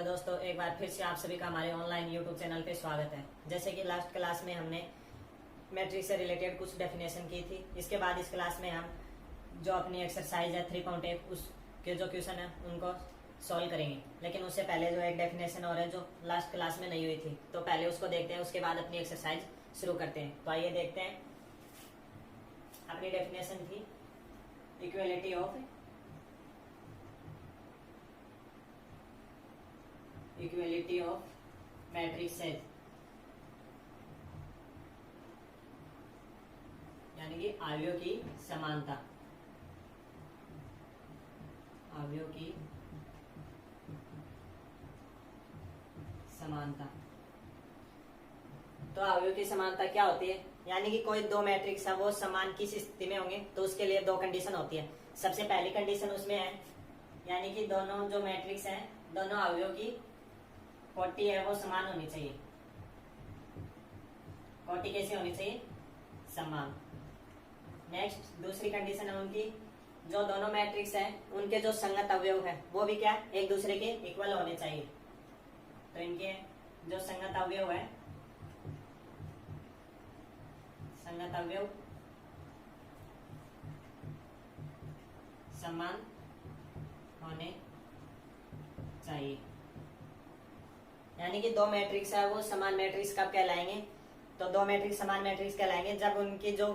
दोस्तों, एक बार फिर से आप सभी का हमारे ऑनलाइन यूट्यूब चैनल पे स्वागत है। जैसे कि लास्ट क्लास में हमने मैट्रिक्स से रिलेटेड कुछ डेफिनेशन की थी। इसके बाद इस क्लास में हम जो अपनी एक्सरसाइज है 3.1 उसके जो क्वेश्चन है उनको सॉल्व करेंगे। लेकिन उससे पहले जो एक डेफिनेशन और है जो लास्ट क्लास में नहीं हुई थी, तो पहले उसको देखते हैं, उसके बाद अपनी एक्सरसाइज शुरू करते हैं। तो आइए देखते हैं। अपनी डेफिनेशन थी इक्वलिटी ऑफ मैट्रिसेस, यानी कि आव्यूह की समानता। आव्यूह की समानता। तो आव्यूह की समानता क्या होती है? यानी कि कोई दो मैट्रिक्स है, वो समान किस स्थिति में होंगे, तो उसके लिए दो कंडीशन होती है। सबसे पहली कंडीशन उसमें है, यानी कि दोनों जो मैट्रिक्स हैं, दोनों अवयव की कोटि है वो समान होनी चाहिए। कोटि कैसे होनी चाहिए? समान। नेक्स्ट दूसरी कंडीशन है उनकी, जो दोनों मैट्रिक्स हैं उनके जो संगत अवयव है वो भी क्या, एक दूसरे के इक्वल होने चाहिए। तो इनके जो संगत अवयव है, संगत अवयव समान होने चाहिए। यानी कि दो मैट्रिक्स है वो समान मैट्रिक्स कब कहलाएंगे? तो दो मैट्रिक्स समान मैट्रिक्स कहलाएंगे जब उनकी जो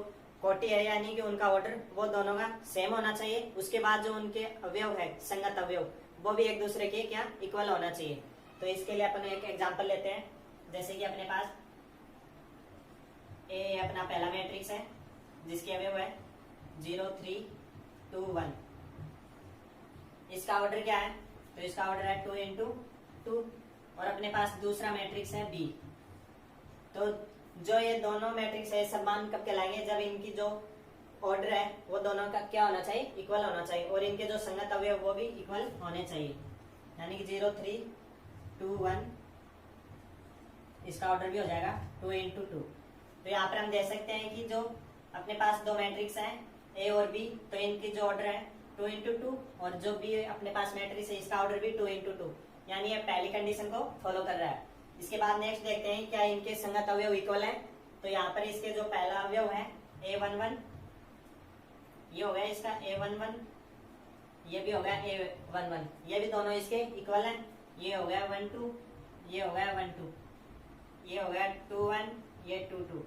कोटि है, यानी कि उनका ऑर्डर वो दोनों का सेम होना चाहिए। उसके बाद जो उनके अवयव है, संगत अवयव, वो भी एक दूसरे के क्या, इक्वल होना चाहिए। तो इसके लिए अपन एक एग्जांपल लेते हैं। जैसे कि अपने पास ए अपना पहला मैट्रिक्स है जिसके अवयव है 0 3 2 1। इसका ऑर्डर क्या है? तो इसका ऑर्डर है 2 into 2। और अपने पास दूसरा मैट्रिक्स है बी। तो जो ये दोनों मैट्रिक्स है समान कब कहलाएंगे? जब इनकी जो ऑर्डर है वो दोनों का क्या होना चाहिए, इक्वल होना चाहिए, और इनके जो संगत अवयव वो भी इक्वल होने चाहिए। यानी कि 0 3 2 1, इसका ऑर्डर भी हो जाएगा 2 into 2। तो यहाँ पर हम देख सकते हैं कि जो अपने पास दो मैट्रिक्स है ए और बी, तो इनकी जो ऑर्डर है 2 into 2, और जो बी अपने पास मैट्रिक्स है इसका ऑर्डर भी 2 into 2। यानी ये पहली कंडीशन को फॉलो कर रहा है। इसके बाद नेक्स्ट देखते हैं क्या इनके संगत अवयव इक्वल है। तो यहाँ पर इसके जो पहला अवयव है a11, ये हो गया इसका a11, ये भी हो गया a11, ये भी दोनों इसके इक्वल हैं। ये हो गया 1 2, ये हो गया 1 2, ये हो गया 2 1, ये 2 2,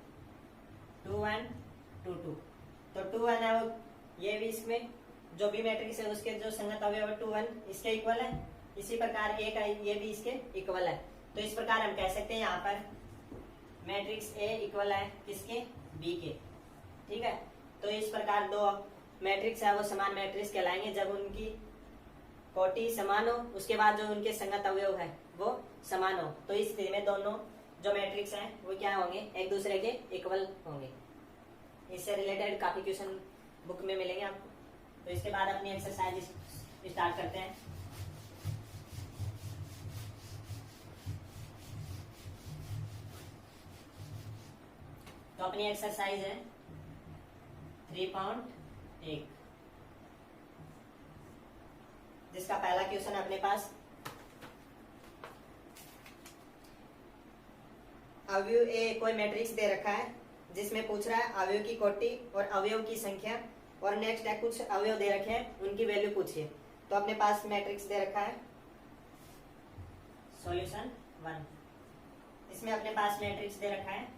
2 1 2 2। तो 2 1 है वो, ये भी इसमें जो भी मैट्रिक्स है उसके जो संगत अवयव है 2 1 इसके इक्वल है। इसी प्रकार ए का ये भी इसके इक्वल है। तो इस प्रकार हम कह सकते हैं यहाँ पर मैट्रिक्स ए इक्वल है किसके, बी के। ठीक है। तो इस प्रकार दो मैट्रिक्स है वो समान मैट्रिक्स कहलाएंगे जब उनकी कोटि समान हो, उसके बाद जो उनके संगत अवयव है वो समान हो। तो इस स्थिति में दोनों जो मैट्रिक्स हैं वो क्या होंगे, एक दूसरे के इक्वल होंगे। इससे रिलेटेड काफी क्वेश्चन बुक में मिलेंगे आपको। तो इसके बाद अपनी एक्सरसाइज स्टार्ट करते हैं। तो अपनी एक्सरसाइज है 3.1, जिसका पहला क्वेश्चन अपने पास, अवयव ए कोई मैट्रिक्स दे रखा है जिसमें पूछ रहा है अवयव की कोटि और अवयव की संख्या, और नेक्स्ट है कुछ अवयव दे रखे हैं उनकी वैल्यू पूछिए। तो अपने पास मैट्रिक्स दे रखा है सॉल्यूशन 1। इसमें अपने पास मैट्रिक्स दे रखा है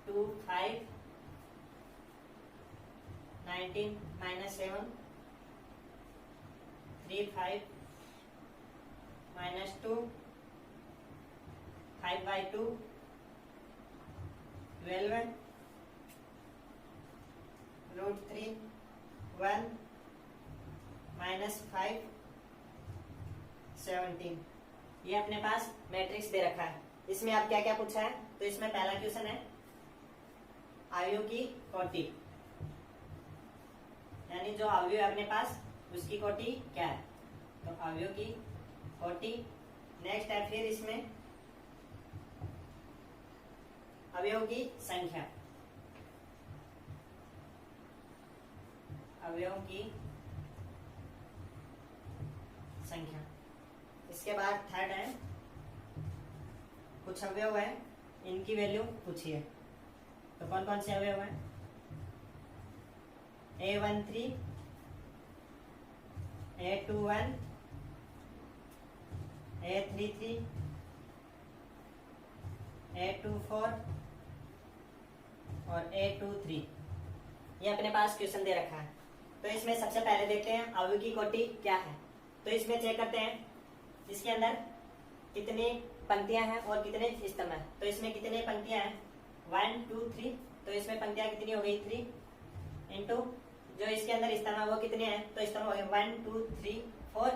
2 5 19 -7 3 5 -2 5/2 12 √3 1 -5 17। ये अपने पास मैट्रिक्स दे रखा है। इसमें आप क्या क्या पूछा है? तो इसमें पहला क्वेश्चन है अवयव की कोटि, यानी जो अवयव है अपने पास उसकी कोटि क्या है। तो अवयव की कोटि। नेक्स्ट है फिर इसमें अवयव की संख्या, अवयव की संख्या। इसके बाद थर्ड है, कुछ अवयव है, इनकी वैल्यू पूछिए। तो कौन कौन से अवयव है? A13, A21, A33, A24 और A23। ये अपने पास क्वेश्चन दे रखा है। तो इसमें सबसे पहले देखते हैं अवयव की कोटि क्या है। तो इसमें चेक करते हैं इसके अंदर कितनी पंक्तियां हैं और कितने स्तंभ हैं। तो इसमें कितने पंक्तियां हैं? 1 2 3। तो इसमें पंक्तियां कितनी हो गई? 3 इंटू जो इसके अंदर स्तंभ है वो कितने हैं? तो स्तंभ हो गए 1 2 3 4।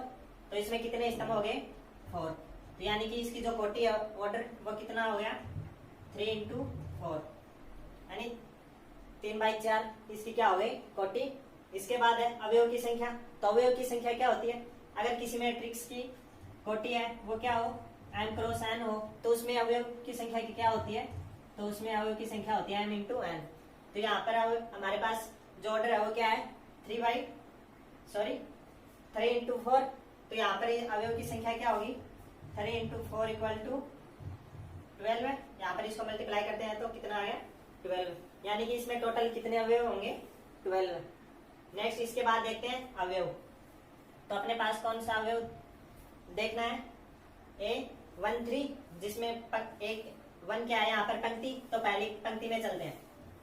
तो इसमें कितने स्तंभ हो गए? 4। तो यानी कि इसकी जो कोटि ऑर्डर वो कितना हो गया? 3 इंटू 4, यानी 3/4 इसकी क्या हो गई? कोटि। इसके बाद है अवयव की संख्या। तो अवयव की संख्या क्या होती है? अगर किसी मैट्रिक्स की कोटि है वो क्या हो? m क्रॉस n हो, तो उसमें अवयव की संख्या की क्या होती है? तो उसमें अवयव की संख्या होती है m इंटू n। तो यहाँ पर हमारे पास जो ऑर्डर है वो क्या है? 3 इंटू 4। तो यहाँ पर अवयव की संख्या क्या होगी? 3 इंटू 4 इक्वल टू 12 है। यहाँ पर इसको मल्टीप्लाई करते हैं तो कितना आ गया? 12। यानी कि इसमें टोटल कितने अवयव होंगे? 12। नेक्स्ट इसके बाद देखते हैं अवयव। तो अपने पास कौन सा अवयव देखना है? A13, जिसमें एक 1 क्या है यहाँ पर? पंक्ति। तो पहली पंक्ति में चलते हैं।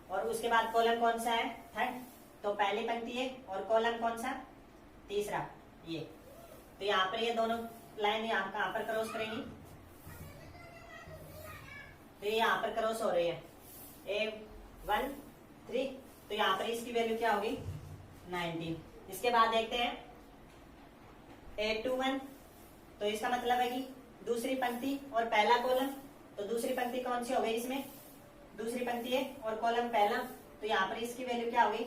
और उसके बाद कॉलम कौन सा है? थर्ड। तो पहली पंक्ति है और कॉलम कौन सा? तीसरा, ये। तो यहाँ पर ये दोनों लाइन यहाँ कहाँ पर क्रॉस करेंगी? तो ये यहाँ पर क्रॉस हो रही है A13। तो यहाँ पर इसकी वैल्यू क्या होगी? 19। इसके बाद देखते हैं A21। तो इसका मतलब है कि दूसरी पंक्ति और पहला कॉलम। तो दूसरी पंक्ति कौन सी हो गई? इसमें दूसरी पंक्ति है और कॉलम पहला। तो यहाँ पर इसकी वैल्यू क्या होगी?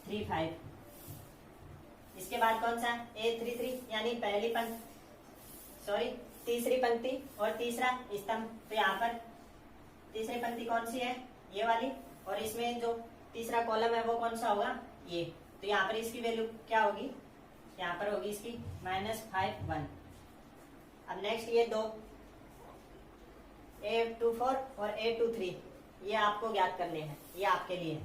35। इसके बाद कौन सा? A33, यानी तीसरी पंक्ति और तीसरा स्तंभ। तो यहाँ पर तीसरी पंक्ति कौन सी है? ये वाली। और इसमें जो तीसरा कॉलम है वो कौन सा होगा? ये। तो यहाँ पर इसकी वैल्यू क्या होगी? यहाँ पर होगी इसकी -5 1। अब नेक्स्ट ये दो A24 और A23, ये आपको ज्ञात करने हैं, ये आपके लिए।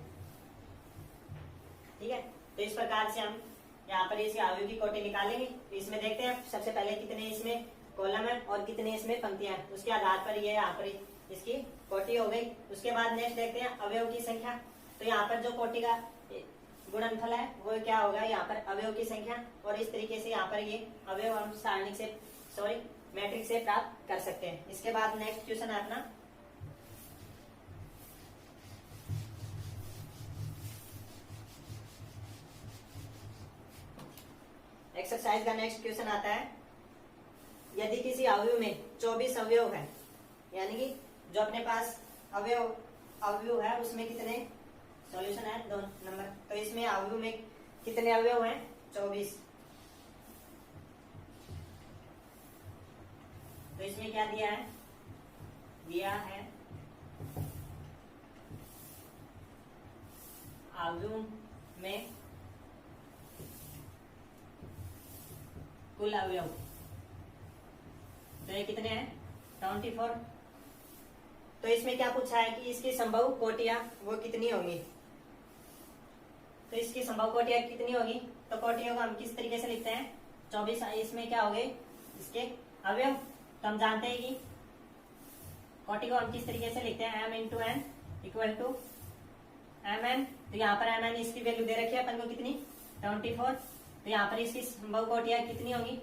ठीक है। तो इस प्रकार से हम यहाँ पर इस अवयव की कोटि निकालेंगे। तो इसमें देखते हैं सबसे पहले कितने इसमें कॉलम है और कितने इसमें पंक्तियां हैं। उसके आधार पर ये यहाँ पर इसकी कोटि हो गई। उसके बाद नेक्स्ट देखते हैं अवयव की संख्या। तो यहाँ पर जो कोटि का गुणनफल है वो क्या होगा? यहाँ पर अवयव की संख्या। और इस तरीके से यहाँ पर ये अवयव हम सारणी से मैट्रिक्स से प्राप्त कर सकते हैं। इसके बाद नेक्स्ट क्वेश्चन है अपना एक्सरसाइज का। नेक्स्ट क्वेश्चन आता है, यदि किसी अवयव में 24 अवयव है, यानी कि जो अपने पास अवयव है उसमें कितने सॉल्यूशन है? 2 नंबर। तो इसमें अवयव में कितने अवयव हैं? 24। तो इसमें क्या दिया है? दिया है अवयव में कुल अवयव। तो ये कितने हैं? 24। तो इसमें क्या पूछा है कि इसकी संभव कोटियां वो कितनी होंगी? तो इसकी संभव कोटियां कितनी होगी? तो कोटियों को हम किस तरीके से लिखते हैं? 24। इसमें क्या हो गए इसके अवयव? तो हम जानते हैं कि कोटि को हम किस तरीके से लिखते हैं? m into n equal to mn। तो यहाँ पर mn इसकी वैल्यू दे रखी है अपन को कितनी? 24। तो यहाँ पर इसकी संभव कोटियां कितनी होगी?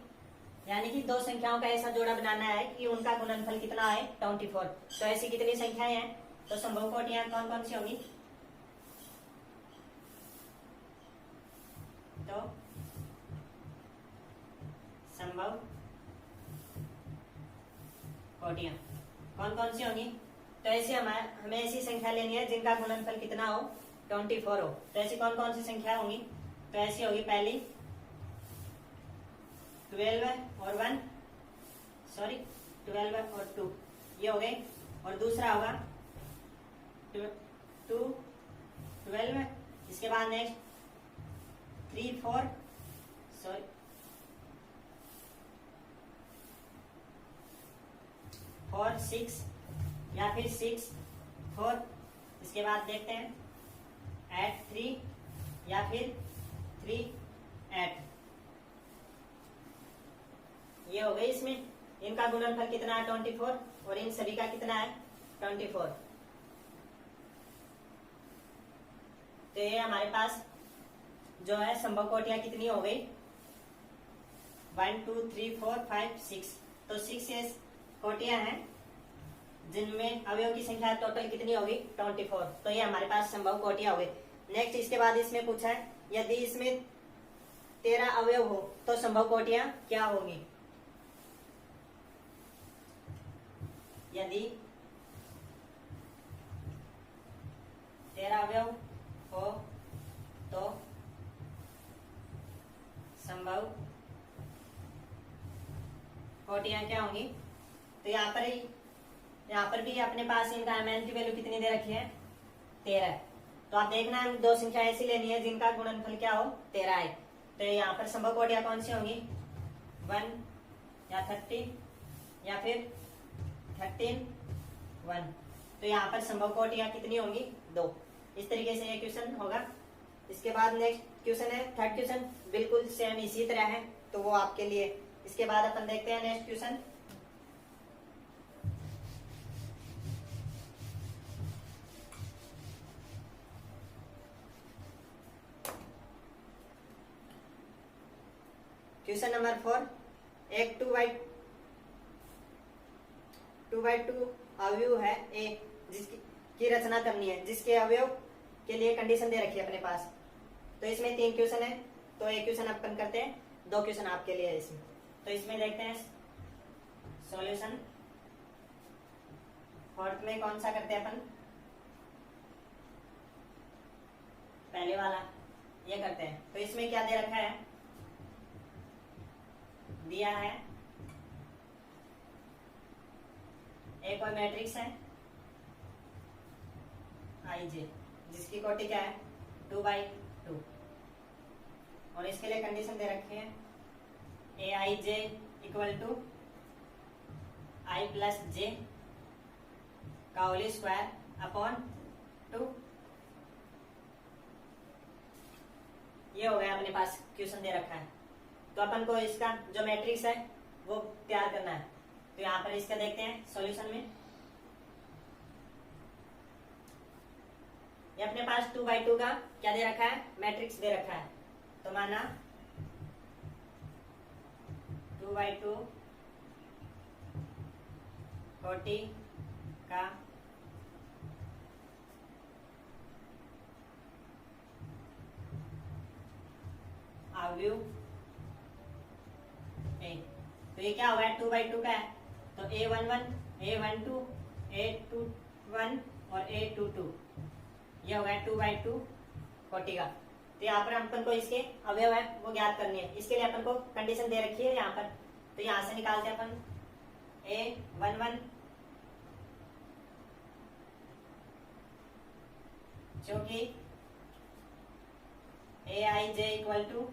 यानी कि दो संख्याओं का ऐसा जोड़ा बनाना है कि उनका गुणनफल कितना आए? 24। तो ऐसी कितनी संख्याएं हैं? तो संभव कोटियां कौन कौन सी होंगी? तो संभव कोटियां कौन कौन सी होंगी? तो ऐसी हमें ऐसी संख्या लेनी है जिनका गुणनफल कितना हो? 24 हो। तो ऐसी कौन कौन सी संख्या होंगी? तो ऐसी होगी पहली 12 और 1, 12 और 2, ये हो गए। और दूसरा होगा 2 12। इसके बाद नेक्स्ट 3 4 4 6 या फिर 6 4। इसके बाद देखते हैं 8 3 या फिर 3 8। ये हो गई। इसमें इनका गुणनफल कितना है 24 और इन सभी का कितना है 24। तो ये हमारे पास जो है संभव कोटियां कितनी हो गई 1 2 3 4 5 6। तो 6 ये कोटियां हैं जिनमें अवयव की संख्या टोटल कितनी होगी 24। तो ये हमारे पास संभव कोटियां हो गई। नेक्स्ट इसके बाद इसमें पूछा है यदि इसमें 13 अवयव हो तो संभव कोटियां क्या होंगी। यदि 13 अवयव हो तो संभव कोटियां क्या होंगी। तो यहाँ पर भी अपने पास इनका mn की वैल्यू कितनी दे रखी है 13। तो आप देखना है दो संख्या ऐसी लेनी है जिनका गुणनफल क्या हो 13 है। तो यहाँ पर संभव कोटियां कौन सी होंगी 1 या 13 या फिर 13 1। तो यहाँ पर संभव कोटियां कितनी होंगी 2। इस तरीके से ये क्वेश्चन होगा। इसके बाद नेक्स्ट क्वेश्चन है थर्ड क्वेश्चन बिल्कुल सेम इसी तरह है तो वो आपके लिए। इसके बाद अपन देखते हैं नेक्स्ट क्वेश्चन। Question number 4। एक 2 बाई 2 अवयव है ए जिसकी रचना करनी है जिसके अवयव के लिए कंडीशन दे रखी है अपने पास। तो इसमें 3 क्वेश्चन है तो एक क्वेश्चन अपन करते हैं 2 क्वेश्चन आपके लिए है इसमें। तो इसमें देखते हैं सॉल्यूशन। फोर्थ में कौन सा करते हैं अपन पहले वाला ये करते हैं। तो इसमें क्या दे रखा है दिया है एक और मैट्रिक्स है आई जे जिसकी कोटि क्या है 2 बाई 2 और इसके लिए कंडीशन दे रखी है ए आई J equal to I plus जे का होल स्क्वायर अपॉन 2। ये हो गया अपने पास क्वेश्चन दे रखा है। तो अपन को इसका जो मैट्रिक्स है वो तैयार करना है। तो यहाँ पर इसका देखते हैं सॉल्यूशन में। ये अपने पास 2 बाई 2 का क्या दे रखा है मैट्रिक्स दे रखा है। तो माना 2 बाई 2 कोटि का अवयव ए। तो ये क्या हुआ है 2 बाई 2 का है तो A11 A12 A21 और A22 ये हो गया 2 बाई 2 कोटि का। तो यहाँ पर अपन को इसके अवयव है वो ज्ञात करनी है। इसके लिए अपन को कंडीशन दे रखी है यहाँ पर। तो यहाँ से निकालते हैं अपन A11 जो कि ए आई J equal to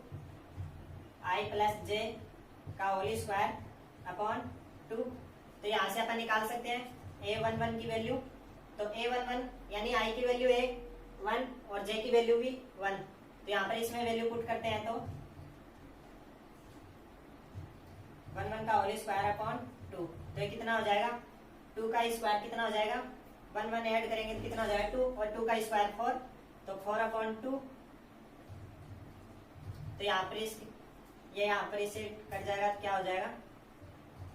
I plus जे का होल स्क्वायर अपॉन 2। तो यहाँ से अपन निकाल सकते हैं A11 की वैल्यू। तो A11 यानी आई की वैल्यू 1 और जे की वैल्यू भी 1। तो यहाँ पर इसमें वैल्यू पुट करते हैं तो 1 का होल स्क्वायर अपॉन 2। तो ये कितना हो जाएगा 2 का स्क्वायर कितना हो जाएगा 1 ऐड करेंगे तो कितना हो जाएगा 2 और 2 का स्क्वायर 4 तो 4 अपॉन 2। तो यहाँ पर इसे कट जाएगा तो क्या हो जाएगा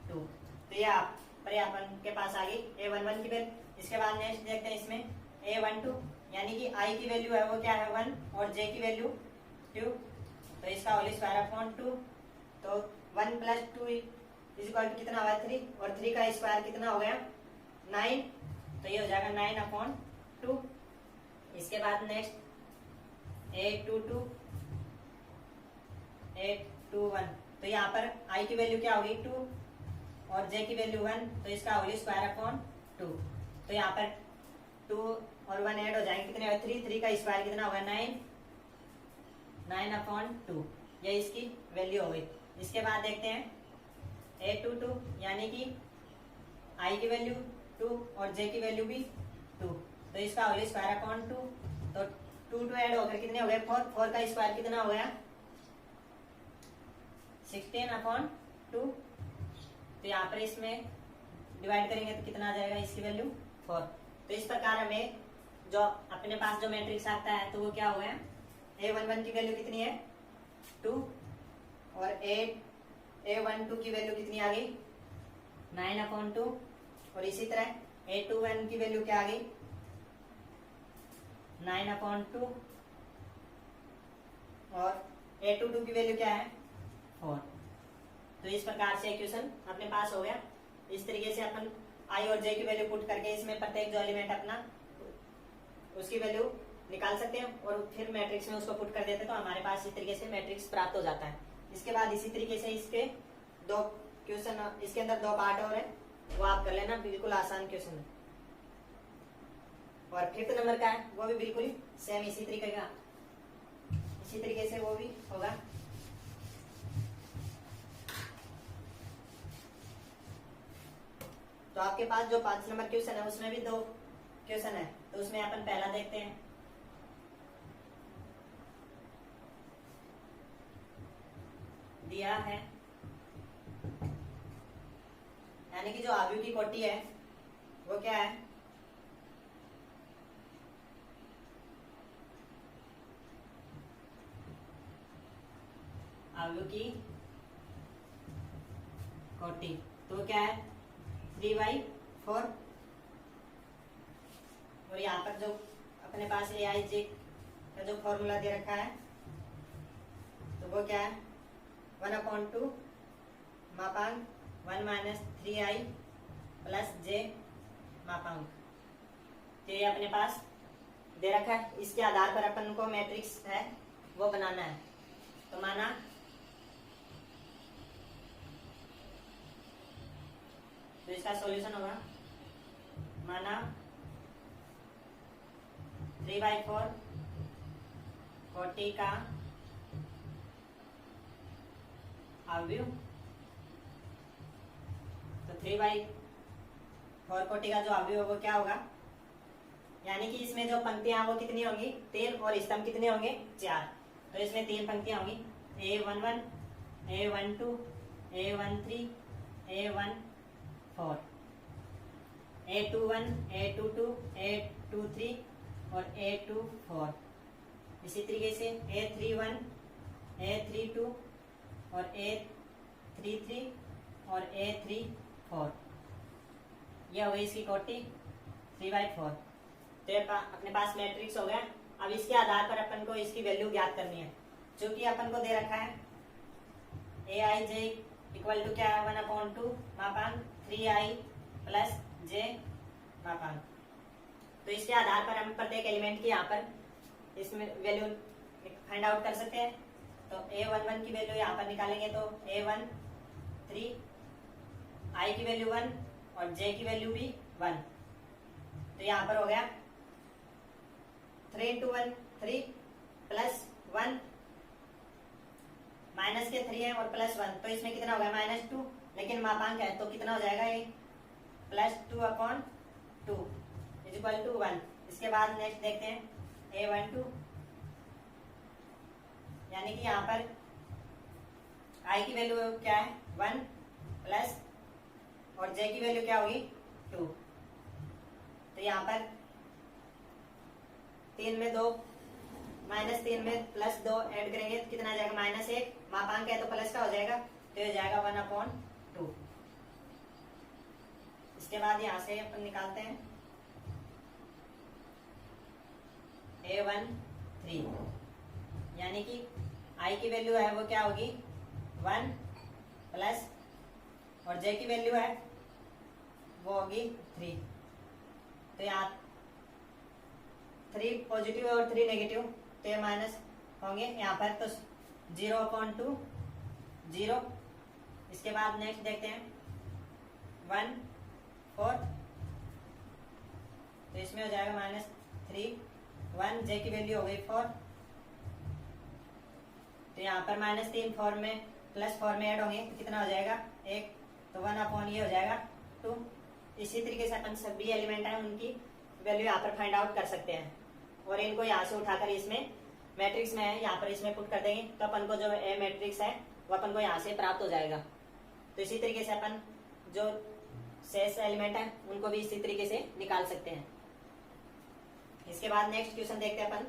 2। तो ये आप पर अपन के पास आ गई A11 की वैल्यू। इसके बाद नेक्स्ट देखते हैं इसमें A12 यानी कि आई की वैल्यू है वो क्या है 1 और जे की वैल्यू 2। तो इसका होल स्क्वायर अपॉन 2। तो 1 प्लस 2 इज इक्वल टू कितना हुआ 3 और 3 का स्क्वायर कितना हो गया 9। तो ये हो जाएगा 9 अपॉन 2। इसके बाद नेक्स्ट A22 A21। तो यहाँ पर आई की वैल्यू क्या होगी 2 और जे की वैल्यू 1। तो इसका होल स्क्वायर अपॉन 2। तो यहाँ पर 2 और 1 ऐड हो जाएंगे कितने 3 का स्क्वायर कितना होगा 9 अपॉन 2। ये इसकी वैल्यू हो गई। इसके बाद देखते हैं A22 यानी कि आई की वैल्यू 2 और जे की वैल्यू भी 2, तो इसका होल स्क्वायर अपॉन 2, तो 2 ऐड होकर कितने हो गए 4, 4 का स्क्वायर कितना हो गया 16 अपॉन 2, तो यहाँ पर इसमें डिवाइड करेंगे तो कितना आ जाएगा इसकी वैल्यू 4। तो इस प्रकार हमें जो अपने पास जो मैट्रिक्स आता है तो वो क्या हुआ है, A11 की वैल्यू कितनी है 2 और A12 की वैल्यू कितनी आ गई 9 अपॉन 2, और इसी तरह A21 की वैल्यू क्या आ गई 9 अपॉन 2, और A22 की वैल्यू क्या है 4। तो इस प्रकार से इक्वेशन अपने पास हो गया। इस तरीके से अपन आई और जे की वैल्यू पुट करके इसमें प्रत्येक जो एलिमेंट अपना उसकी वैल्यू निकाल सकते हैं और फिर मैट्रिक्स में उसको पुट कर देते हैं, तो हमारे पास इस तरीके से मैट्रिक्स प्राप्त हो जाता है। इसके बाद इसी तरीके से इसके दो क्वेश्चन, इसके अंदर 2 पार्ट और है, वो आप कर लेना, बिल्कुल आसान क्वेश्चन है। और 5th नंबर का है वो भी बिल्कुल सेम इसी तरीके से वो भी होगा। तो आपके पास जो 5 नंबर क्वेश्चन है उसमें भी 2 क्वेश्चन है, तो उसमें अपन पहला देखते हैं। दिया है यानी कि जो आव्यूह की कोटि है वो क्या है, आव्यूह की कोटि, तो क्या है 3/4, और यहाँ पर जो अपने पास AIJ का जो फॉर्मूला दे रखा है तो वो क्या है 1/2 मापांक 1 माइनस 3i प्लस j मापांक, तो ये अपने पास दे रखा है। इसके आधार पर अपन को मैट्रिक्स है वो बनाना है। तो माना तो इसका सॉल्यूशन होगा, माना 3/4 कोटि का आव्यूह, तो 3/4 कोटि का जो आव्यूह वो क्या होगा, यानी कि इसमें जो पंक्तियां वो कितनी होंगी 3 और स्तंभ कितने होंगे 4, तो इसमें 3 पंक्तियां होंगी A11 A12 A13 A14, A21 A22 A23 और A24, इसी तरीके से A31 A32 और A33 और A34, यह हो गई इसकी कोटि 3/4। तो अपने पास मैट्रिक्स हो गया। अब इसके आधार पर अपन को इसकी वैल्यू ज्ञात करनी है, जो कि अपन को दे रखा है AIJ इक्वल टू क्या है 1/2 मापांक 3i प्लस j मापांक। तो इसके आधार पर हम प्रत्येक एलिमेंट की यहाँ पर इसमें वैल्यू फाइंड आउट कर सकते हैं। तो A11 की वैल्यू यहाँ पर निकालेंगे तो A1 3, I की वैल्यू 1 और J की वैल्यू भी 1, तो यहाँ पर हो गया 3 × 1 3 प्लस 1 माइनस के 3 है और प्लस 1, तो इसमें कितना होगा -2, लेकिन मापांक है तो कितना हो जाएगा ये +2/2 = 1। इसके बाद नेक्स्ट देखते हैं A12, यानी कि यहाँ पर I की वैल्यू क्या है 1 प्लस और J की वैल्यू क्या होगी 2, तो यहाँ पर 3 में 2 -3 में +2 ऐड करेंगे तो कितना आ जाएगा -1, मापांक है तो प्लस का हो जाएगा, तो ये जाएगा 1/2। इसके बाद यहाँ से अपन निकालते हैं A13, यानी कि I की वैल्यू है वो क्या होगी 1 प्लस और J की वैल्यू है वो होगी 3, तो यहाँ 3 पॉजिटिव और 3 नेगेटिव, तो ये माइनस होंगे यहाँ पर, तो 0/2 0। इसके बाद नेक्स्ट देखते हैं 1 4, तो इसमें हो जाएगा -3 1, J की वैल्यू हो गई 4, तो यहाँ पर -3 4 में प्लस 4 में ऐड होंगे तो कितना हो जाएगा 1, तो 1 अपॉन ये हो जाएगा 2। इसी तरीके से अपन सभी एलिमेंट है उनकी वैल्यू यहाँ पर फाइंड आउट कर सकते हैं, और इनको यहाँ से उठाकर इसमें मैट्रिक्स में है यहाँ पर इसमें पुट कर देंगे तो अपन को जो ए मैट्रिक्स है वो अपन को यहाँ से प्राप्त हो जाएगा। तो इसी तरीके से अपन जो शेष एलिमेंट है उनको भी इसी तरीके से निकाल सकते हैं। इसके बाद नेक्स्ट क्वेश्चन देखते हैं अपन।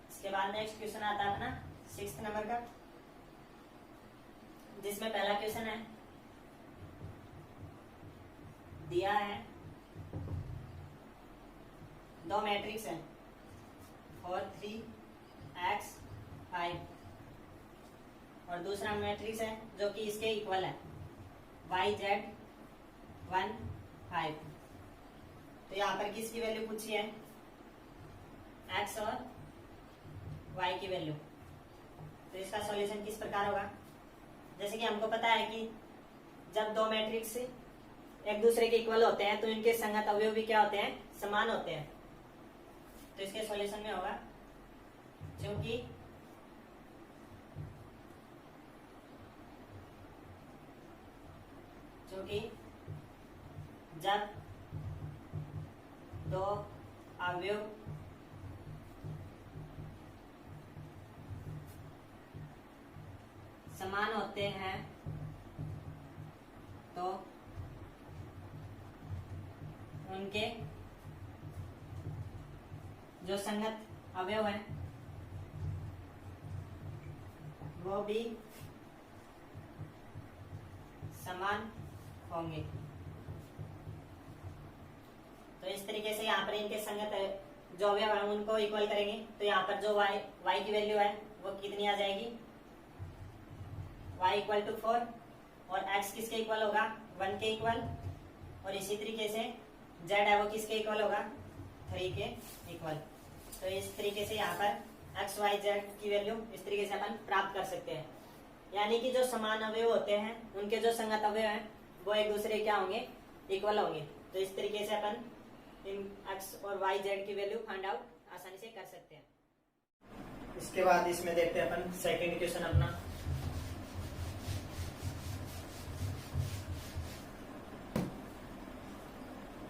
इसके बाद नेक्स्ट क्वेश्चन आता है अपना 6th नंबर का, जिसमें पहला क्वेश्चन है दिया है दो मैट्रिक्स है 4 3 x 5, और दूसरा मैट्रिक्स है जो कि इसके इक्वल है y z 1 5। तो यहाँ पर किसकी वैल्यू पूछी है, x और y की वैल्यू। तो इसका सॉल्यूशन किस प्रकार होगा, जैसे कि हमको पता है कि जब दो मैट्रिक्स एक दूसरे के इक्वल होते हैं तो इनके संगत अवयव भी क्या होते हैं, समान होते हैं। तो इसके सॉल्यूशन में होगा क्योंकि जब दो अवयव समान होते हैं तो उनके जो संगत अवयव हैं वो भी समान होंगे। तो इस तरीके से यहाँ पर इनके संगत जो अवयव हैं उनको इक्वल करेंगे तो यहाँ पर जो y की वैल्यू है वो कितनी आ जाएगी, y इक्वल टू 4, और x किसके इक्वल होगा, 1 के इक्वल, और इसी तरीके से z है वो किसके इक्वल होगा, 3 के इक्वल। तो इस तरीके से यहाँ पर x y z की वैल्यू इस तरीके से अपन प्राप्त कर सकते हैं। यानी कि जो समान अवयव होते हैं उनके जो संगत अवयव हैं वो एक दूसरे क्या होंगे, इक्वल होंगे। तो इस तरीके से अपन इन x और y z की वैल्यू फाइंड आउट आसानी से कर सकते हैं। इसके बाद इसमें देखते हैं अपन सेकंड क्वेश्चन अपना।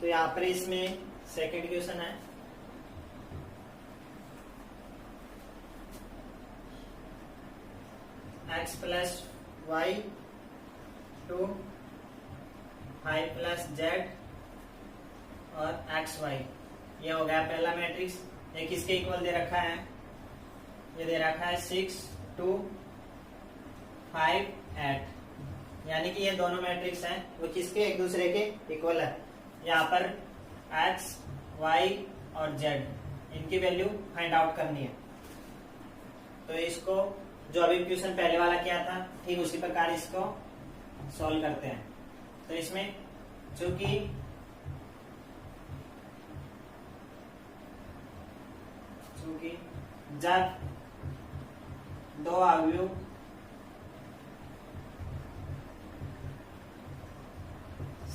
तो यहाँ पर इसमें सेकंड क्वेश्चन है x plus y two 5 plus z और एक्स वाई, ये हो गया पहला मैट्रिक्स। एक इसके इक्वल दे रखा है, ये दे रखा है 6 2 5 8, यानी कि ये दोनों मैट्रिक्स हैं वो किसके एक दूसरे के इक्वल है। यहाँ पर x y और z इनकी वैल्यू फाइंड आउट करनी है। तो इसको जो अभी क्वेश्चन पहले वाला किया था ठीक उसी प्रकार इसको सॉल्व करते हैं। तो इसमें चूंकि जब दो अवयव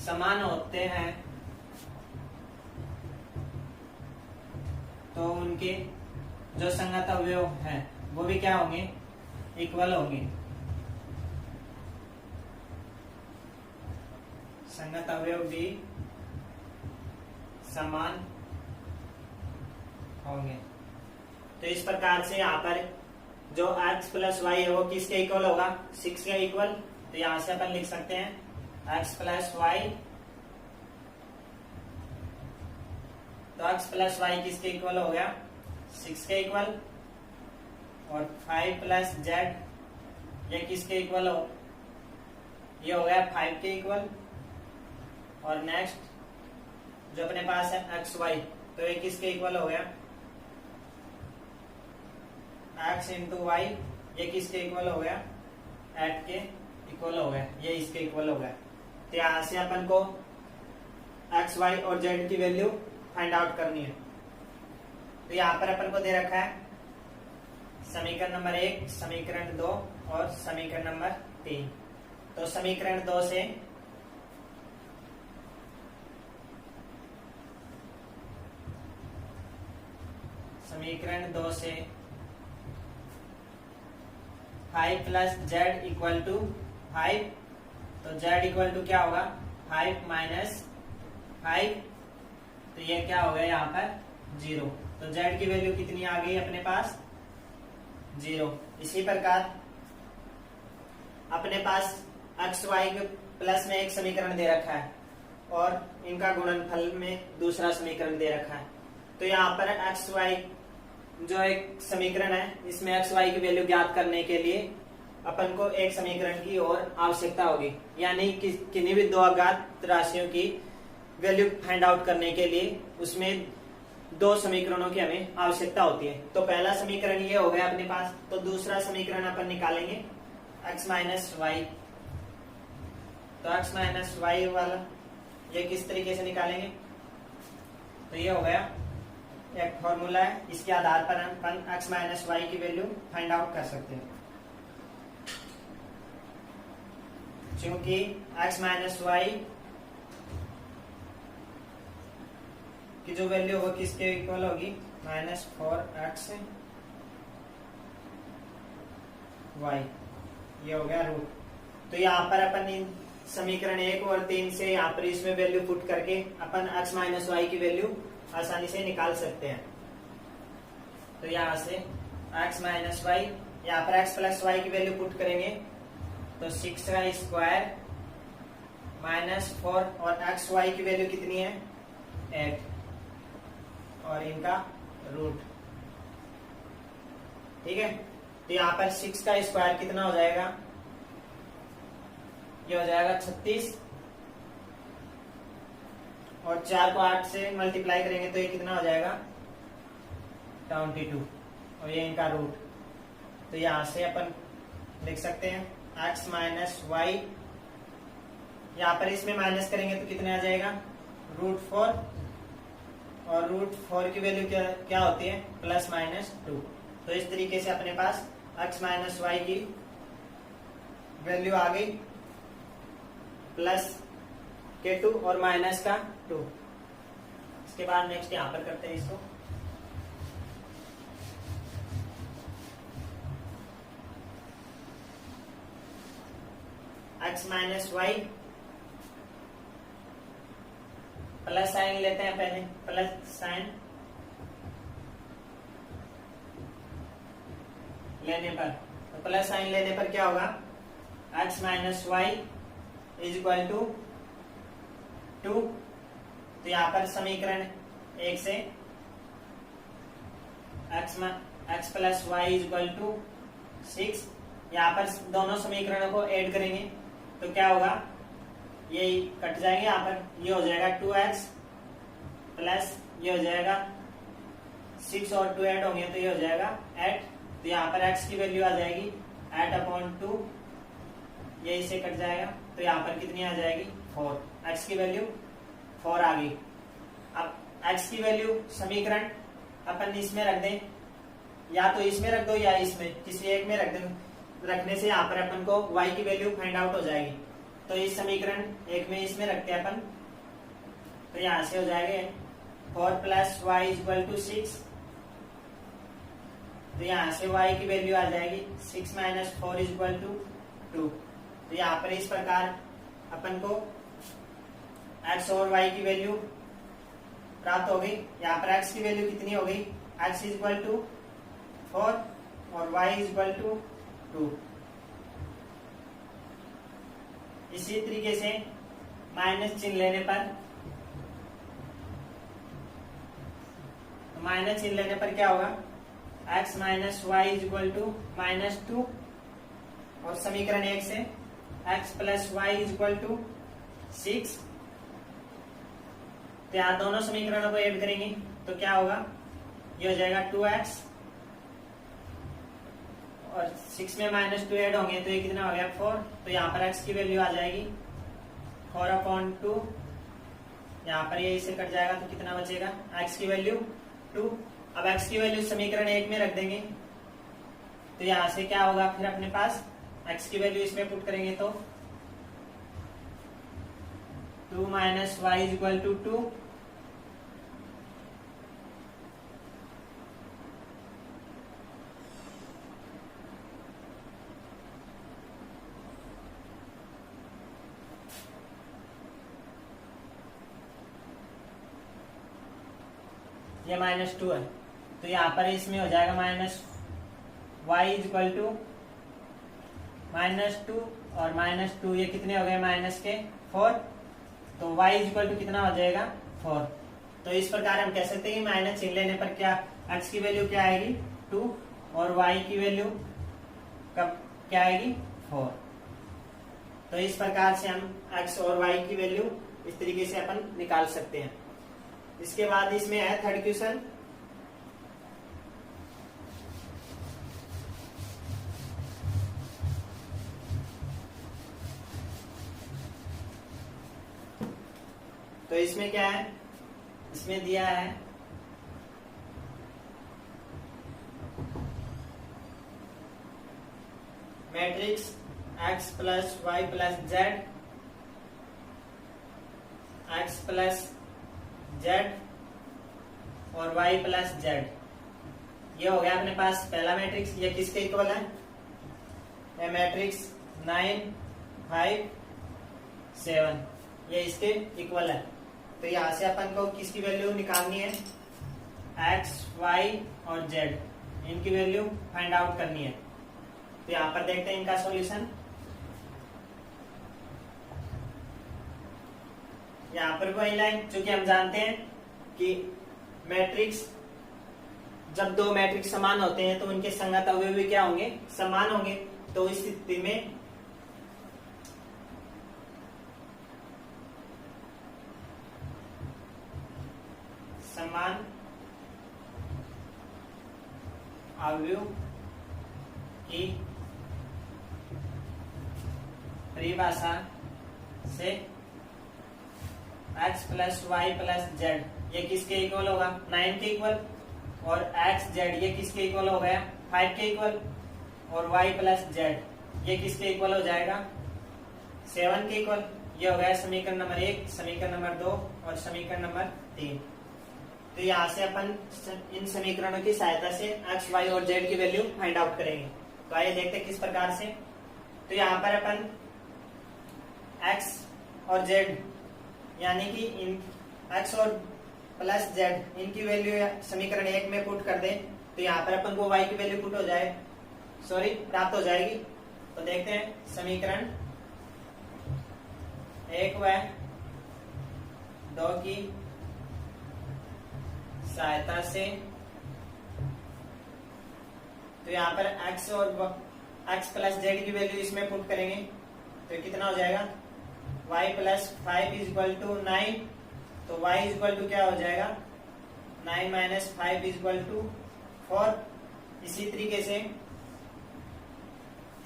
समान होते हैं तो उनके जो संगत अवयव हैं वो भी क्या होंगे, इक्वल होंगे। संगत अवयव भी समान होंगे। तो इस प्रकार से यहाँ पर जो x प्लस वाई है वो किसके इक्वल होगा, 6 के इक्वल। तो यहां से अपन लिख सकते हैं x प्लस वाई, तो x प्लस वाई किसके इक्वल हो गया, 6 के इक्वल, और 5 प्लस जेड ये किसके इक्वल हो, ये हो गया 5 के इक्वल। और नेक्स्ट जो अपने पास है एक्स वाई, तो ये किसके इक्वल हो गया, x इंटू वाई, ये किसके इक्वल हो गया, 8 के इक्वल हो गया, ये इसके इक्वल हो गया। तो यहां से अपन को x y और z की वैल्यू फाइंड आउट करनी है। तो यहाँ पर अपन को दे रखा है समीकरण नंबर 1, समीकरण 2 और समीकरण नंबर 3। तो समीकरण 2 से समीकरण 2 से 5 प्लस जेड इक्वल टू 5, तो जेड इक्वल टू क्या होगा 5 माइनस 5, तो ये क्या हो गया यहाँ पर 0। तो जेड की वैल्यू कितनी आ गई अपने पास 0। इसी प्रकार अपने पास एक्स वाई के प्लस में एक समीकरण दे रखा है और इनका गुणनफल में दूसरा समीकरण दे रखा है। तो यहाँ पर एक्स वाई जो एक समीकरण है, इसमें एक्स वाई की वैल्यू ज्ञात करने के लिए अपन को एक समीकरण की और आवश्यकता होगी, यानी कि किन्हीं भी दो अज्ञात राशियों की वैल्यू फाइंड आउट करने के लिए उसमें दो समीकरणों की हमें आवश्यकता होती है। तो पहला समीकरण ये हो गया अपने पास, तो दूसरा समीकरण अपन निकालेंगे x माइनस वाई। तो x माइनस वाई वाला ये किस तरीके से निकालेंगे, तो ये हो गया एक फॉर्मूला है, इसके आधार पर हम x माइनस वाई की वैल्यू फाइंड आउट कर सकते हैं। क्योंकि x माइनस वाई की जो वैल्यू होगी किसके इक्वल होगी -4x y, ये हो गया रूट। तो यहाँ पर अपन इन समीकरण 1 और 3 से यहाँ पर इसमें वैल्यू पुट करके अपन x माइनस वाई की वैल्यू आसानी से निकाल सकते हैं। तो यहाँ से x माइनस वाई, यहाँ पर x प्लस वाई की वैल्यू पुट करेंगे तो 6 का स्क्वायर -4 और x वाई की वैल्यू कितनी है 8 और इनका रूट। ठीक है, तो यहाँ पर 6 का स्क्वायर कितना हो जाएगा, ये हो जाएगा 36 और 4 को 8 से मल्टीप्लाई करेंगे तो ये कितना हो जाएगा 22 और ये इनका रूट। तो यहां से अपन लिख सकते हैं x माइनस वाई, यहाँ पर इसमें माइनस करेंगे तो कितने आ जाएगा √4 और √4 की वैल्यू क्या होती है +-2। तो इस तरीके से अपने पास x माइनस वाई की वैल्यू आ गई +2 और -2। इसके बाद नेक्स्ट यहां पर करते हैं इसको। x minus y plus sign लेते हैं, पहले प्लस साइन लेने पर, तो प्लस साइन लेने पर क्या होगा x minus y is equal to 2। तो यहाँ पर समीकरण 1 से x plus y is equal to 6, यहाँ पर दोनों समीकरणों को ऐड करेंगे तो क्या होगा, ये कट जाएंगे, यहाँ पर ये हो जाएगा 2x प्लस ये हो जाएगा 6 और 2 ऐड होंगे तो ये हो जाएगा 8। तो यहाँ पर x की वैल्यू आ जाएगी 8/2, ये इसे कट जाएगा तो यहाँ पर कितनी आ जाएगी 4। x की वैल्यू 4 आ गई। अब x की वैल्यू समीकरण अपन इसमें रख दें, या तो इसमें रख दो या इसमें, किसी एक में रख दें। रखने से यहाँ पर अपन को y की वैल्यू फाइंड आउट हो जाएगी। तो इस समीकरण 1 में इसमें रखते हैं अपन, तो यहाँ से हो जाएगा 4 plus y is equal to 6। तो यहाँ से y की वैल्यू आ जाएगी 6 माइनस 4 इज इक्वल टू 2। तो यहाँ पर इस प्रकार अपन को x और y की वैल्यू प्राप्त हो गई। यहाँ पर x की वैल्यू कितनी हो गई, x इज इक्वल टू 4 और y इज इक्वल टू 2। इसी तरीके से माइनस चिन्ह लेने पर, माइनस चिन्ह लेने पर क्या होगा, x minus y is equal to -2 और समीकरण 1 से x plus y is equal to 6। तो यहाँ दोनों समीकरणों को ऐड करेंगे तो क्या होगा, ये हो जाएगा 2x और 6 में -2 ऐड होंगे तो ये कितना हो गया 4। तो यहाँ पर x की वैल्यू आ जाएगी 4/2, यहाँ पर ये इसे कट जाएगा तो कितना बचेगा x की वैल्यू 2। अब x की वैल्यू समीकरण 1 में रख देंगे तो यहाँ से क्या होगा, फिर अपने पास x की वैल्यू इसमें पुट करेंगे तो 2 minus y is equal to 2 ये -2 है, तो यहाँ पर इसमें हो जाएगा -y इक्वल टू -2 और -2, ये कितने हो गए -4, तो y इक्वल टू कितना हो जाएगा 4। तो इस प्रकार हम कह सकते हैं कि माइनस चिन्ह लेने पर क्या x की वैल्यू क्या आएगी 2 और y की वैल्यू कब क्या आएगी 4। तो इस प्रकार से हम x और y की वैल्यू इस तरीके से अपन निकाल सकते हैं। इसके बाद इसमें है थर्ड क्वेश्चन। तो इसमें क्या है, इसमें दिया है matrix x plus y plus z, x plus z और y प्लस जेड। ये हो गया अपने पास पहला मैट्रिक्स। ये किसके इक्वल है, ये मैट्रिक्स 9 5 7, ये इसके इक्वल है। तो यहाँ से अपन को किसकी वैल्यू निकालनी है, x y और z, इनकी वैल्यू फाइंड आउट करनी है। तो यहाँ पर देखते हैं इनका सॉल्यूशन। यहाँ पर वही लाइन, चूंकि हम जानते हैं कि मैट्रिक्स जब दो मैट्रिक्स समान होते हैं तो उनके संगत अवयवी क्या होंगे, समान होंगे। तो इस स्थिति में समान अवयव की परिभाषा से x plus y plus z, ये किसके इक्वल होगा 9 के इक्वल, और x z ये किसके इक्वल हो गया 5 के इक्वल, और y प्लस जेड ये किसके इक्वल हो जाएगा 7 के इक्वल। ये हो गया समीकरण नंबर 1, समीकरण नंबर 2 और समीकरण नंबर 3। तो यहाँ से अपन इन समीकरणों की सहायता से x, y और z की वैल्यू फाइंड आउट करेंगे। तो आइए देखते हैं किस प्रकार से। तो यहाँ पर अपन x और z यानी कि इन x और प्लस z इनकी वैल्यू समीकरण 1 में पुट कर दें, तो यहाँ पर अपन को y की वैल्यू पुट हो जाए प्राप्त हो जाएगी। तो देखते हैं समीकरण 1 व 2 की सहायता से। तो यहाँ पर x और x प्लस जेड की वैल्यू इसमें पुट करेंगे, तो कितना हो जाएगा y plus 5 is equal to 9। तो y इज इक्वल टू क्या हो जाएगा 9 माइनस 5 इज इक्वल टू 4। इसी तरीके से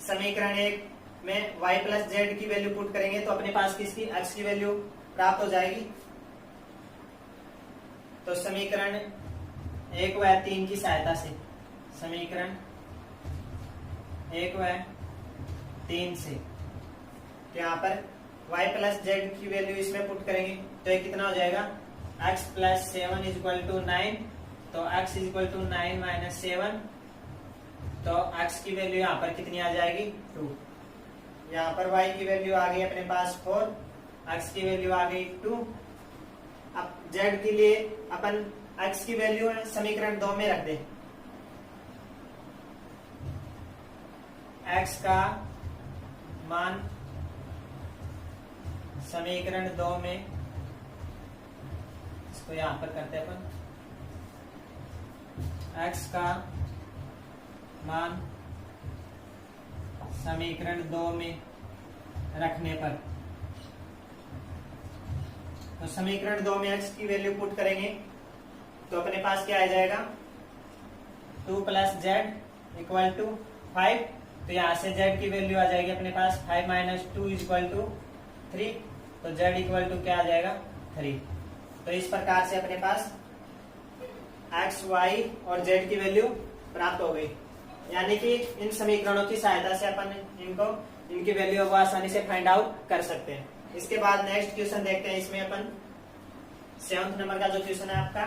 समीकरण 1 में y प्लस जेड की वैल्यू पुट करेंगे तो अपने पास किसकी x की वैल्यू प्राप्त हो जाएगी। तो समीकरण 1 व 3 की सहायता से, समीकरण 1 व 3 से, तो यहाँ पर y प्लस जेड की वैल्यू इसमें पुट करेंगे तो ये कितना हो जाएगा x plus 7 is equal to 9। तो x is equal to 9 minus 7, तो x की वैल्यू यहाँ पर कितनी आ जाएगी 2। यहाँ पर y की वैल्यू आ गई अपने पास 4, x की वैल्यू आ गई 2। अब z के लिए अपन x की वैल्यू समीकरण 2 में रख दे। x का मान समीकरण 2 में, इसको यहां पर करते हैं अपन, x का मान समीकरण 2 में रखने पर, तो समीकरण 2 में x की वैल्यू पुट करेंगे तो अपने पास क्या आ जाएगा 2 प्लस जेड इक्वल टू 5। तो यहाँ से z की वैल्यू आ जाएगी अपने पास 5 माइनस 2 इज इक्वल टू 3। तो z इक्वल टू क्या आ जाएगा 3। तो इस प्रकार से अपने पास x, y और z की वैल्यू प्राप्त हो गई। यानी कि इन समीकरणों की सहायता से अपन इनकी वैल्यू को आसानी से फाइंड आउट कर सकते हैं। इसके बाद नेक्स्ट क्वेश्चन देखते हैं। इसमें अपन 7th नंबर का जो क्वेश्चन है आपका,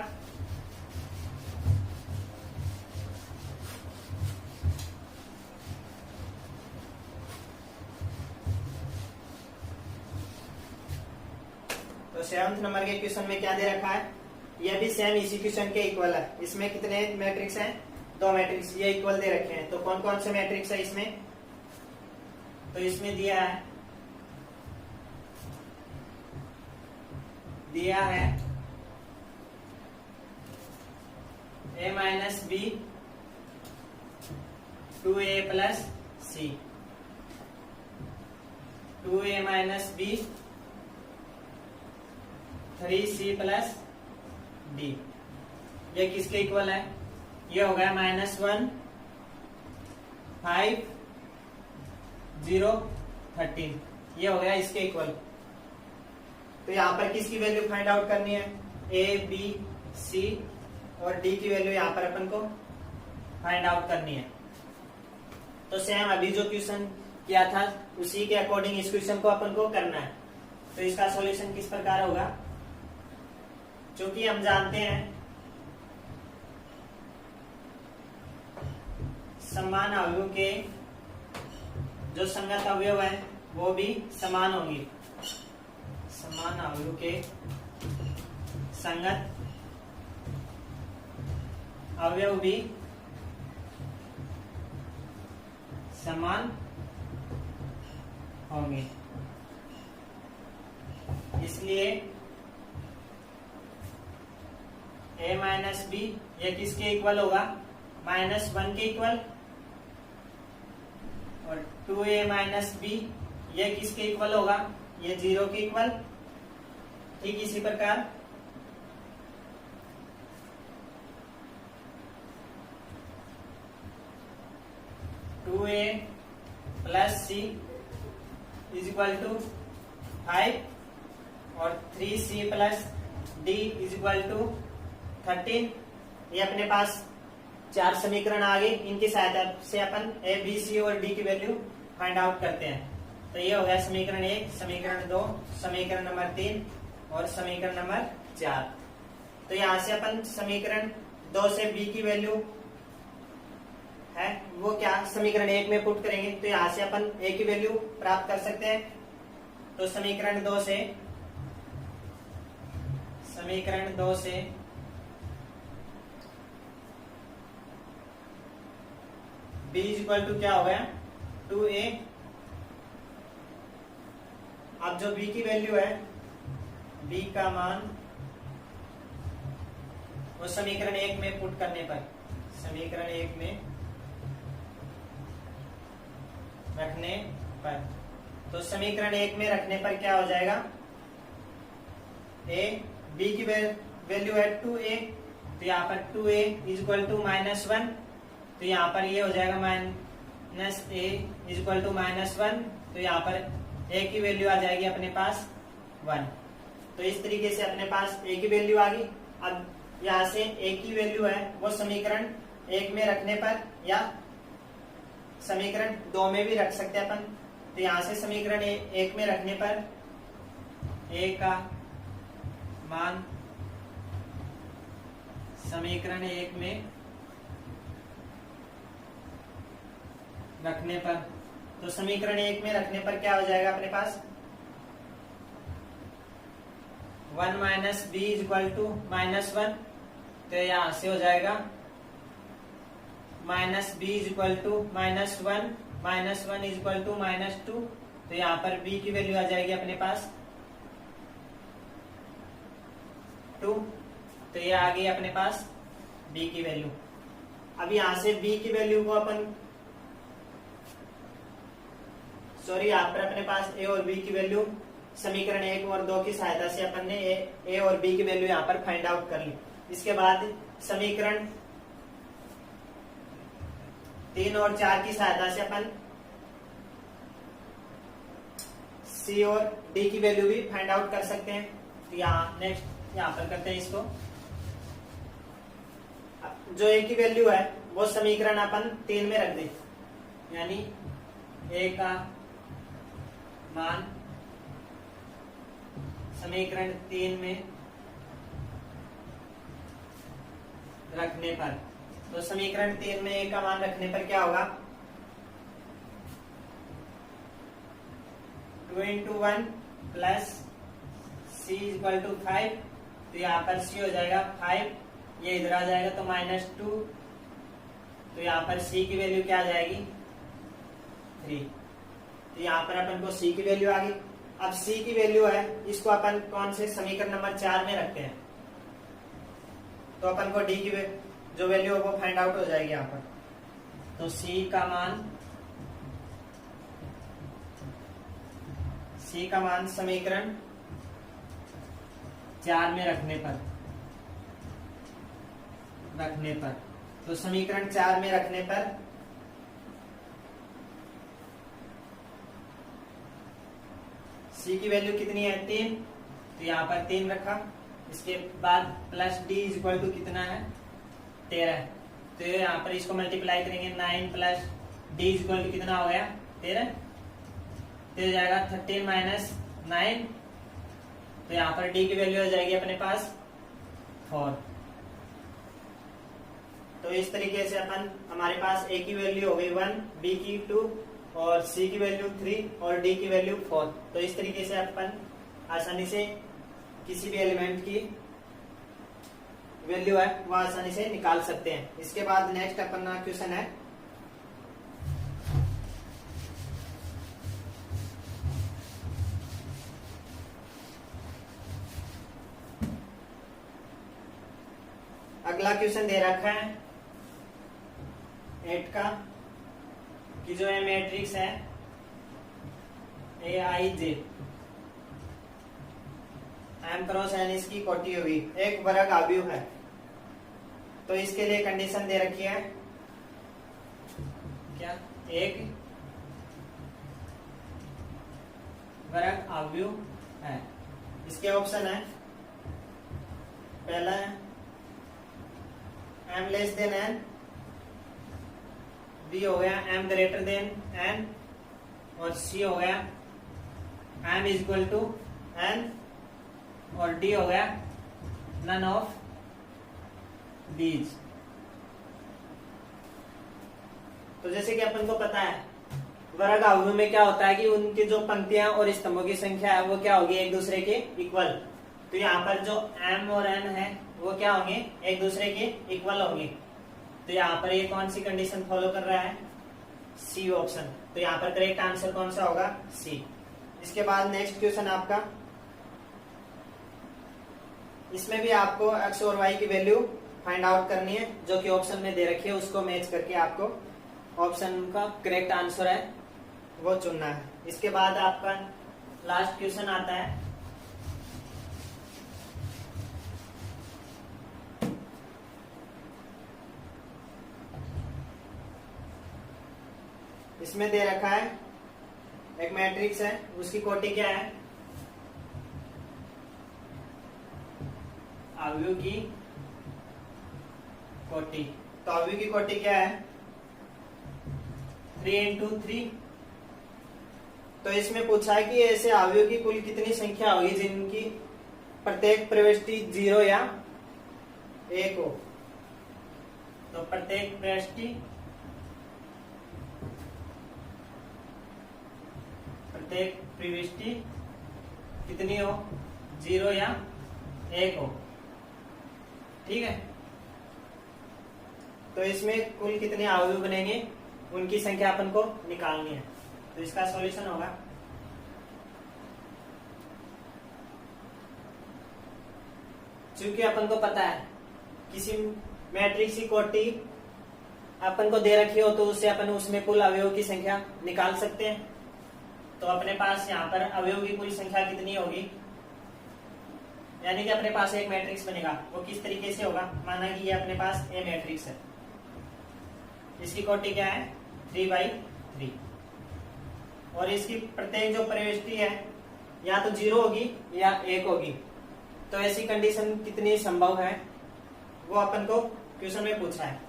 तो 7th नंबर के क्वेश्चन में क्या दे रखा है ये भी सेम इसी क्वेश्चन के इक्वल है। इसमें कितने मैट्रिक्स हैं? 2 मैट्रिक्स, ये इक्वल दे रखे हैं। तो कौन कौन से मैट्रिक्स है इसमें? तो इसमें दिया है a minus b 2a plus c, 2a minus b 3c plus d. ये किसके इक्वल है? ये हो गया -1 5 0 13, ये हो गया इसके इक्वल। तो यहां पर किसकी वैल्यू फाइंड आउट करनी है? ए बी सी और डी की वैल्यू यहां पर अपन को फाइंड आउट करनी है। तो सेम अभी जो क्वेश्चन किया था उसी के अकॉर्डिंग इस क्वेश्चन को अपन को करना है। तो इसका सॉल्यूशन किस प्रकार होगा? क्योंकि हम जानते हैं समान अवयवों के जो संगत अवयव है वो भी समान होंगे। समान अवयवों के संगत अवयव भी समान होंगे। इसलिए a माइनस बी ये किसके इक्वल होगा? -1 के इक्वल। और 2a माइनस बी ये किसके इक्वल होगा? ये 0 के इक्वल। ठीक इसी प्रकार two a plus c is equal to 5 और 3c plus d is equal to 13। ये अपने पास 4 समीकरण आ गए। इनकी सहायता से अपन ए बी सी और डी की वैल्यू फाइंड आउट करते हैं। तो ये हो गया समीकरण 1, समीकरण 2, समीकरण नंबर 3 और समीकरण नंबर 4। तो यहां से अपन समीकरण 2 से b की वैल्यू है वो क्या समीकरण 1 में पुट करेंगे। तो यहां से अपन a की वैल्यू प्राप्त कर सकते हैं। तो समीकरण 2 से b इज इक्वल टू क्या हो गया? 2a। अब जो b की वैल्यू है, b का मान वो समीकरण 1 में पुट करने पर, समीकरण 1 में रखने पर, तो समीकरण 1 में रखने पर क्या हो जाएगा? a b की वैल्यू है 2a, तो यहाँ पर 2a इज इक्वल टू -1। तो यहाँ पर ये हो जाएगा -a इज इक्वल टू -1। तो यहाँ पर a की वैल्यू आ जाएगी अपने पास 1। तो इस तरीके से अपने पास a की वैल्यू आ गई। अब यहाँ से a की वैल्यू है वो समीकरण 1 में रखने पर या समीकरण 2 में भी रख सकते हैं अपन। तो यहाँ से समीकरण 1 में रखने पर a का मान समीकरण 1 में रखने पर, तो समीकरण 1 में रखने पर क्या हो जाएगा अपने पास? 1 minus b is equal to -1। तो यहां से हो जाएगा minus b is equal to -1, -1 is equal to -2। तो यहाँ पर b की वैल्यू आ जाएगी अपने पास 2। तो ये आ गई अपने पास b की वैल्यू। अब यहां से b की वैल्यू को अपन यहाँ पर अपने पास a और b की वैल्यू समीकरण 1 और 2 की सहायता से अपन ने a और b की वैल्यू यहाँ पर फाइंड आउट कर ली। इसके बाद समीकरण 3 और 4 की सहायता से अपन c और d की वैल्यू भी फाइंड आउट कर सकते हैं। तो नेक्स्ट यहाँ पर करते हैं इसको। जो a की वैल्यू है वो समीकरण अपन 3 में रख दें, यानी a का मान समीकरण 3 में रखने पर, तो समीकरण 3 में a का मान रखने पर क्या होगा? 2 into 1 plus c is equal to 5 तो यहाँ पर सी हो जाएगा 5, ये इधर आ जाएगा तो -2, तो यहाँ पर सी की वैल्यू क्या आ जाएगी 3। तो यहाँ पर अपन को सी की वैल्यू आ गई। अब सी की वैल्यू है, इसको अपन कौन से समीकरण नंबर 4 में रखते हैं, तो अपन को डी की जो वैल्यू है वो फाइंड आउट हो जाएगी यहाँ पर। तो सी का मान समीकरण 4 में रखने पर तो समीकरण 4 में रखने पर सी की वैल्यू कितनी है 3, तो यहाँ पर 3 रखा। इसके बाद plus d is equal to कितना है 13, तो यहाँ पर इसको मल्टीप्लाई करेंगे 9 plus d is equal to कितना हो गया 13, तो हो जाएगा 13 माइनस 9, तो यहाँ पर डी की वैल्यू हो जाएगी अपने पास 4। तो इस तरीके से अपन हमारे पास ए की वैल्यू हो गई 1, बी की 2 और सी की वैल्यू 3 और डी की वैल्यू 4। तो इस तरीके से अपन आसानी से किसी भी एलिमेंट की वैल्यू है वो आसानी से निकाल सकते हैं। इसके बाद नेक्स्ट अपना क्वेश्चन है अगला क्वेश्चन दे रखा है 8 का कि जो है मैट्रिक्स है AIJ M क्रॉस N इसकी कोटि होगी, एक वर्ग आव्यूह है। तो इसके लिए कंडीशन दे रखी है क्या, एक वर्ग आव्यूह है। इसके ऑप्शन है, पहला है M less than N, b हो गया M ग्रेटर देन N, और सी हो गया M is equal to N, और डी हो गया नन ऑफ दीज। तो जैसे कि अपन को पता है वर्ग आव्यूह में क्या होता है कि उनकी जो पंक्तियां और स्तंभों की संख्या है वो क्या होगी एक दूसरे के इक्वल। तो यहाँ पर जो M और N है वो क्या होंगे एक दूसरे के इक्वल होंगे। तो यहाँ पर ये कौन सी कंडीशन फॉलो कर रहा है, सी ऑप्शन। तो यहाँ पर करेक्ट आंसर कौन सा होगा, सी। इसके बाद नेक्स्ट क्वेश्चन आपका, इसमें भी आपको x और y की वैल्यू फाइंड आउट करनी है, जो कि ऑप्शन में दे रखी है उसको मैच करके आपको ऑप्शन का करेक्ट आंसर है वो चुनना है। इसके बाद आपका लास्ट क्वेश्चन आता है इसमें दे रखा है एक मैट्रिक्स है, उसकी कोटि क्या है, आव्यूह की कोटि। तो आव्यूह की कोटि क्या है 3 into 3। तो इसमें पूछा है कि ऐसे आव्यूह की कुल कितनी संख्या होगी जिनकी प्रत्येक प्रविष्टि 0 या 1 हो। तो प्रत्येक प्रविष्टि कितनी हो, 0 या 1 हो, ठीक है। तो इसमें कुल कितने आव्यूह बनेंगे उनकी संख्या अपन को निकालनी है। तो इसका सॉल्यूशन होगा, चूंकि अपन को पता है किसी मैट्रिक्स की कोटि अपन को दे रखी हो तो उससे अपन उसमें कुल अवयवों की संख्या निकाल सकते हैं। तो अपने पास यहाँ पर अवयवों की कुल संख्या कितनी होगी, यानी कि अपने पास एक मैट्रिक्स बनेगा। वो किस तरीके से होगा, माना कि ये अपने पास ए मैट्रिक्स है, इसकी कोटि क्या है 3/3, और इसकी प्रत्येक जो प्रविष्टि है या तो 0 होगी या 1 होगी। तो ऐसी कंडीशन कितनी संभव है वो अपन को क्वेश्चन में पूछा है।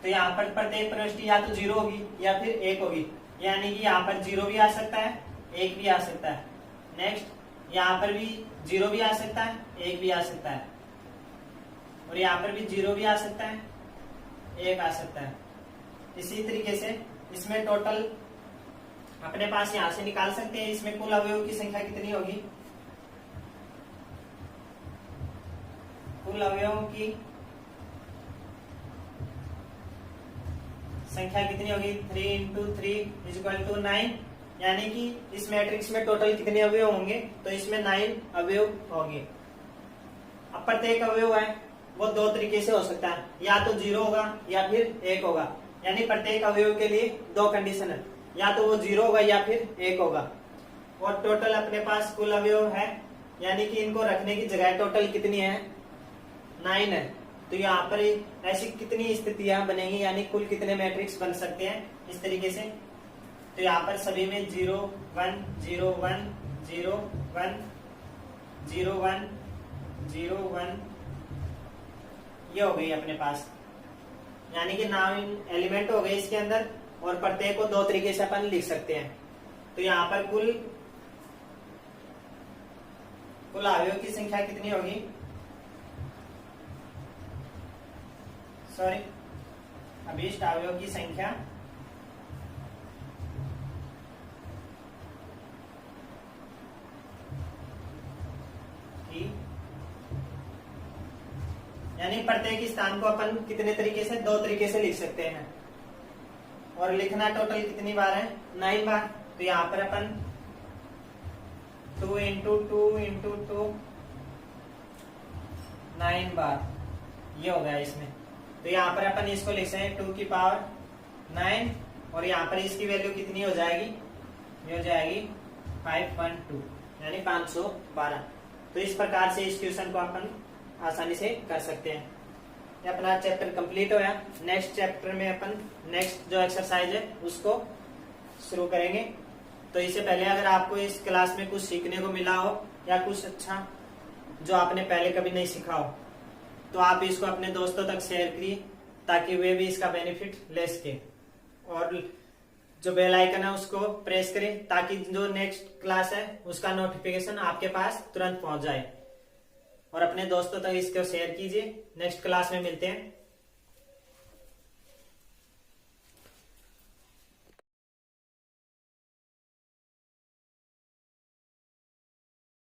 तो यहाँ पर प्रत्येक प्रविष्टि या तो 0 होगी या फिर 1 होगी, यानी कि यहाँ पर 0 भी आ सकता है 1 भी आ सकता है। नेक्स्ट यहाँ पर भी 0 भी आ सकता है 1 भी आ सकता है, और यहाँ पर भी 0 भी आ सकता है 1 आ सकता है। इसी तरीके से इसमें टोटल अपने पास यहाँ से निकाल सकते हैं इसमें कुल अवयवों की संख्या कितनी होगी। कुल अवयवों की संख्या कितनी होगी, 3 इंटू 3 इक्वल टू 9, यानी कि इस मैट्रिक्स में टोटल कितने अवयव होंगे, तो इसमें 9 अवयव होंगे। अब प्रत्येक अवयव है वो दो तरीके से हो सकता है, या तो 0 होगा या फिर 1 होगा, यानी प्रत्येक अवयव के लिए दो कंडीशन है, या तो वो 0 होगा या फिर 1 होगा। और टोटल अपने पास कुल अवयव है, यानी कि इनको रखने की जगह टोटल कितनी है, 9 है। तो यहाँ पर ऐसी कितनी स्थितियां बनेंगी, यानी कुल कितने मैट्रिक्स बन सकते हैं इस तरीके से। तो यहाँ पर सभी में 0 1 0 1 0 1 0 1 0 1 ये हो गई अपने पास, यानी कि 9 एलिमेंट हो गए इसके अंदर, और प्रत्येक को दो तरीके से अपन लिख सकते हैं। तो यहाँ पर कुल अवयव की संख्या कितनी होगी, सॉरी अभीष्ट अवयव की संख्या यानी प्रत्येक स्थान को अपन कितने तरीके से, दो तरीके से लिख सकते हैं। और लिखना टोटल कितनी बार है, 9 बार। तो यहाँ पर अपन 2 इंटू 2 इंटू 2 9 बार ये हो गया इसमें। तो यहाँ पर अपन इसको लिख सकते हैं 2 की पावर 9, और यहाँ पर इसकी वैल्यू कितनी हो जाएगी, ये हो जाएगी 512, यानी 512। तो इस प्रकार से इस क्वेश्चन को अपन आसानी से कर सकते हैं। ये अपना चैप्टर कंप्लीट होया। नेक्स्ट चैप्टर में अपन नेक्स्ट जो एक्सरसाइज है उसको शुरू करेंगे। तो इससे पहले अगर आपको इस क्लास में कुछ सीखने को मिला हो या कुछ अच्छा जो आपने पहले कभी नहीं सीखा हो, तो आप इसको अपने दोस्तों तक शेयर करिए ताकि वे भी इसका बेनिफिट ले सके। और जो बेल आइकन है उसको प्रेस करें ताकि जो नेक्स्ट क्लास है उसका नोटिफिकेशन आपके पास तुरंत पहुंच जाए। और अपने दोस्तों तक इसको शेयर कीजिए। नेक्स्ट क्लास में मिलते हैं।